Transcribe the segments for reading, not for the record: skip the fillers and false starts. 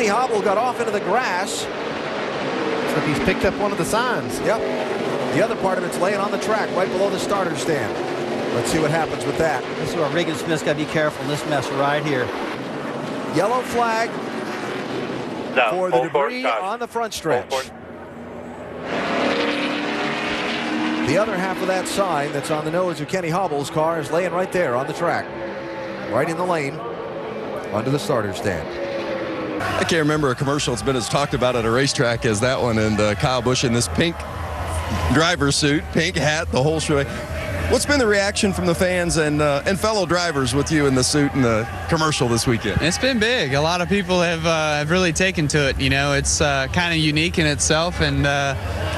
Kenny Hobble got off into the grass. Looks like he's picked up one of the signs. Yep. The other part of it's laying on the track right below the starter stand. Let's see what happens with that. This is where Regan Smith's got to be careful in this mess right here. Yellow flag for the debris on the front stretch. The other half of that sign that's on the nose of Kenny Hobble's car is laying right there on the track, right in the lane, under the starter stand. I can't remember a commercial that's been as talked about at a racetrack as that one, and Kyle Busch in this pink driver's suit, pink hat, the whole shebang. What's been the reaction from the fans and fellow drivers with you in the suit and the commercial this weekend? It's been big. A lot of people have really taken to it. You know, it's kind of unique in itself, and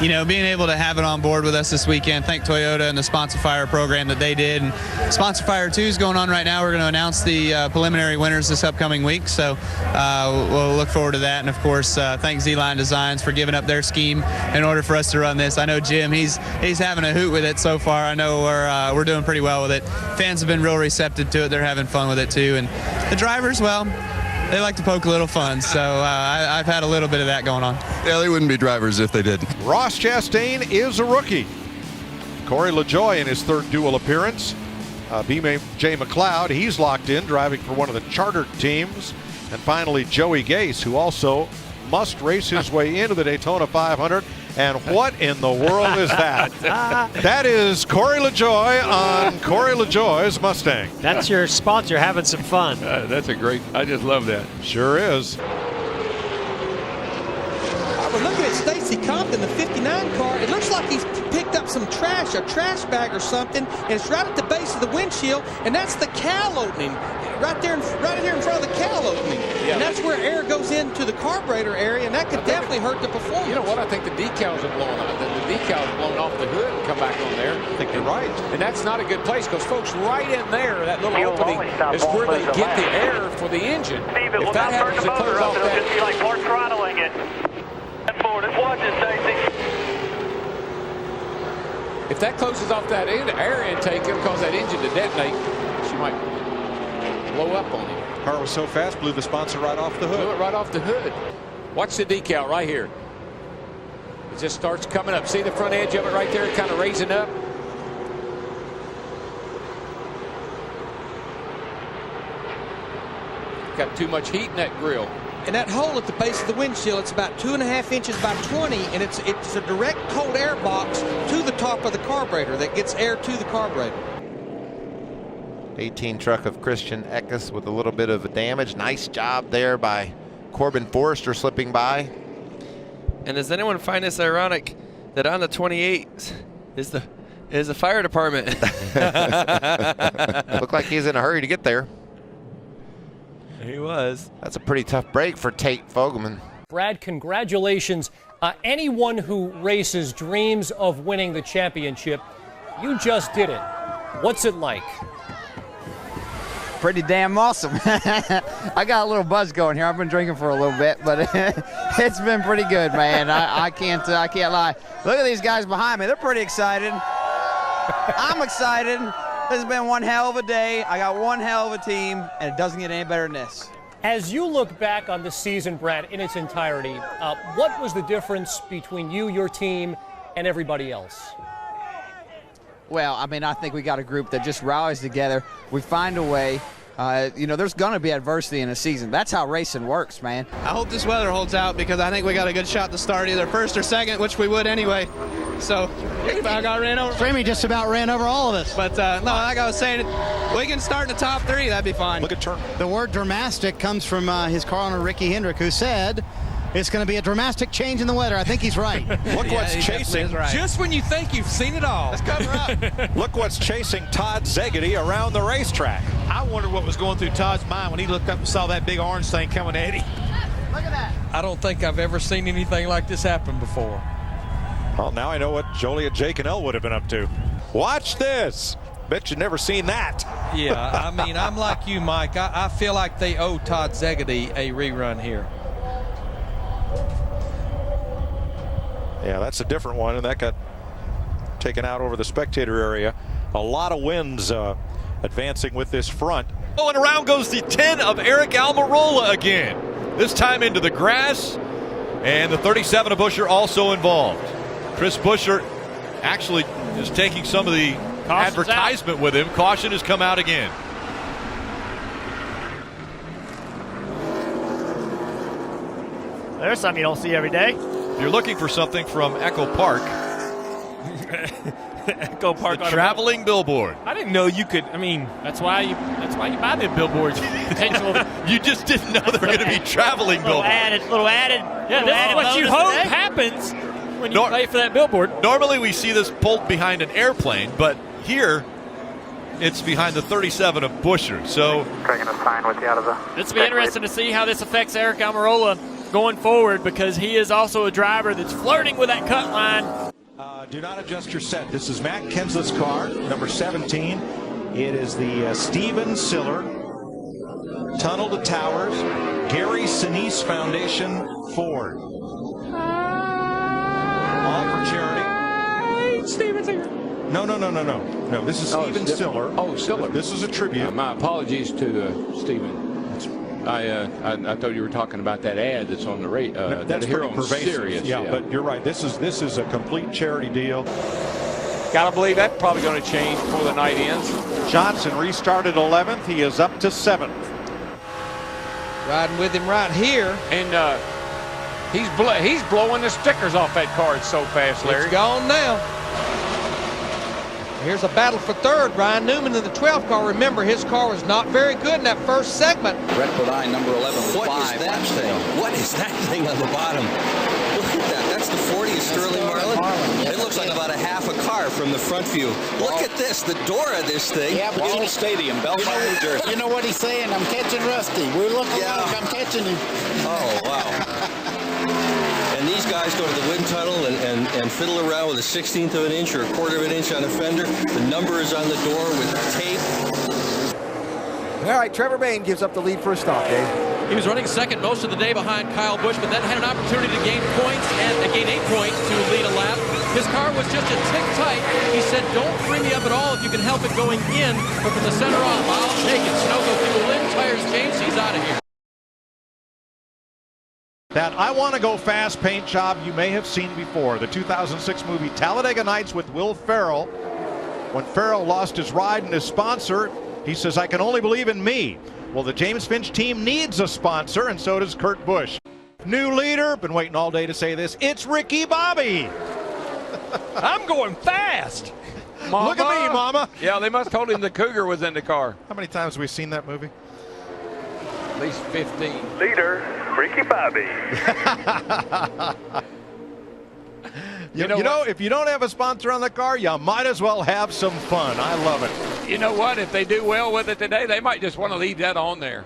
you know, being able to have it on board with us this weekend. Thank Toyota and the Sponsor Fire program that they did. And Sponsor Fire 2 is going on right now. We're going to announce the preliminary winners this upcoming week, so we'll look forward to that. And of course, thank Z-Line Designs for giving up their scheme in order for us to run this. I know Jim, he's having a hoot with it so far. I know we're doing pretty well with it. Fans have been real receptive to it. They're having fun with it too. And the drivers, well, they like to poke a little fun, so I've had a little bit of that going on. Yeah, they wouldn't be drivers if they didn't. Ross Chastain is a rookie. Corey LaJoie in his third dual appearance. B.J. McLeod, he's locked in, driving for one of the chartered teams. And finally, Joey Gase, who also must race his way into the Daytona 500. And what in the world is that? That is Corey LaJoie on Corey LaJoie's Mustang. That's your sponsor having some fun. That's a great, I just love that. Sure is. I was looking at Stacy Compton, the 59 car. It looks like he's picked up some trash, a trash bag or something, and it's right at the base of the windshield, and that's the cowl opening. Right here in front of the cowl opening. Yeah. And that's where air goes into the carburetor area, and that could definitely hurt the performance. You know what? I think the decals are blown off. The decals are blown off the hood and come back on there. I think you're right. And that's not a good place because, folks, right in there, that little opening is where they get the air for the engine. Steve, if that happens to close off that, it'll just be like more throttling it. Step forward. Let's watch it, Stacy. if that closes off that air intake, it'll cause that engine to detonate. She might blow up on him. Car was so fast, blew the sponsor right off the hood. Blew it right off the hood. Watch the decal right here. It just starts coming up. See the front edge of it right there, kind of raising up. Got too much heat in that grill. And that hole at the base of the windshield, it's about 2.5 inches by 20, and it's a direct cold air box to the top of the carburetor that gets air to the carburetor. 18 truck of Christian Eckes with a little bit of damage. Nice job there by Corbin Forrester slipping by. And does anyone find this ironic that on the 28 is the fire department? Looked like he's in a hurry to get there. He was. That's a pretty tough break for Tate Fogelman. Brad, congratulations. Anyone who races dreams of winning the championship. You just did it. What's it like? Pretty damn awesome. I got a little buzz going here. I've been drinking for a little bit, but it's been pretty good, man. I can't lie. Look at these guys behind me. They're pretty excited. I'm excited. This has been one hell of a day. I got one hell of a team, and it doesn't get any better than this. As you look back on the season, Brad, in its entirety, what was the difference between you, your team, and everybody else? Well, I mean, I think we got a group that just rallies together. We find a way. You know, there's going to be adversity in a season. That's how racing works, man. I hope this weather holds out because I think we got a good shot to start either first or second, which we would anyway. So I got ran over. Framey just about ran over all of us. But no, like I was saying, we can start in the top three. That'd be fine. Look at Turner. The word dramatic comes from his car owner, Ricky Hendrick, who said it's going to be a dramatic change in the weather. I think he's right. Look what's chasing. Right. Just when you think you've seen it all. Let's cover up. Look what's chasing Todd Zegedy around the racetrack. I wonder what was going through Todd's mind when he looked up and saw that big orange thing coming at him. Look at that. I don't think I've ever seen anything like this happen before. Well, now I know what Joliet, Jake, and Elle would have been up to. Watch this. Bet you've never seen that. Yeah, I mean, I'm like you, Mike. I feel like they owe Todd Zegedy a rerun here. Yeah, that's a different one, and that got taken out over the spectator area. A lot of winds advancing with this front. Oh, and around goes the 10 of Eric Almirola again. this time into the grass. And the 37 of Buescher also involved. Chris Buescher actually is taking some of the Caution's advertisement with him. Caution has come out again. There's something you don't see every day. If you're looking for something from Echo Park. Echo Park. The traveling billboard. I didn't know you could. I mean, that's why you buy the billboards. Potential. You just didn't know they were going to be traveling billboards. Little added. Yeah, this is what you hope happens when you play for that billboard. Normally we see this pulled behind an airplane, but here it's behind the 37 of Buescher. So Taking a sign with you out of the. This will be interesting to see how this affects Eric Almirola going forward, because he is also a driver that's flirting with that cut line. Do not adjust your set. This is Matt Kenseth's car, number 17. It is the Steven Siller Tunnel to Towers Gary Sinise Foundation Ford. All for charity. Steven's here. No. This is Steven Siller. Oh, Siller. This is a tribute. My apologies to Steven. I thought you were talking about that ad that's on the radio. That's here pretty on pervasive. Sirius. Yeah, but you're right. This is a complete charity deal. Gotta believe that's probably going to change before the night ends. Johnson restarted 11th. He is up to 7th. Riding with him right here. And he's blowing the stickers off that car. It's so fast, Larry. It's gone now. Here's a battle for third. Ryan Newman in the 12th car. Remember, his car was not very good in that first segment. Redwood Eye, number 11 with What is that thing? What is that thing on the bottom? Look at that. That's the 40 of Sterling Marlin. It looks like about a half a car from the front view. Look at this. The door of this thing. Yeah, Ball Stadium, Belfast, New Jersey. You know what he's saying? I'm catching Rusty. We're looking like I'm catching him. Oh, wow. And these guys go to the wind tunnel and fiddle around with a 16th of an inch or a quarter of an inch on a fender. The number is on the door with tape. All right, Trevor Bayne gives up the lead for a stop, Dave. He was running second most of the day behind Kyle Busch, but then had an opportunity to gain points and gain 8 points to lead a lap. His car was just a tick tight. He said, don't free me up at all if you can help it going in, but from the center off, I'll take it. Sunoco fuel in, tires changed, he's out of here. That I Want to Go Fast paint job you may have seen before. The 2006 movie Talladega Nights with Will Ferrell. When Ferrell lost his ride and his sponsor, he says, I can only believe in me. Well, the James Finch team needs a sponsor, and so does Kurt Busch. New leader, been waiting all day to say this, it's Ricky Bobby. I'm going fast. Mama. Look at me, Mama. Yeah, they must have told him the Cougar was in the car. How many times have we seen that movie? At least 15. Leader, Ricky Bobby. You know, if you don't have a sponsor on the car, you might as well have some fun. I love it. You know what? If they do well with it today, they might just want to leave that on there.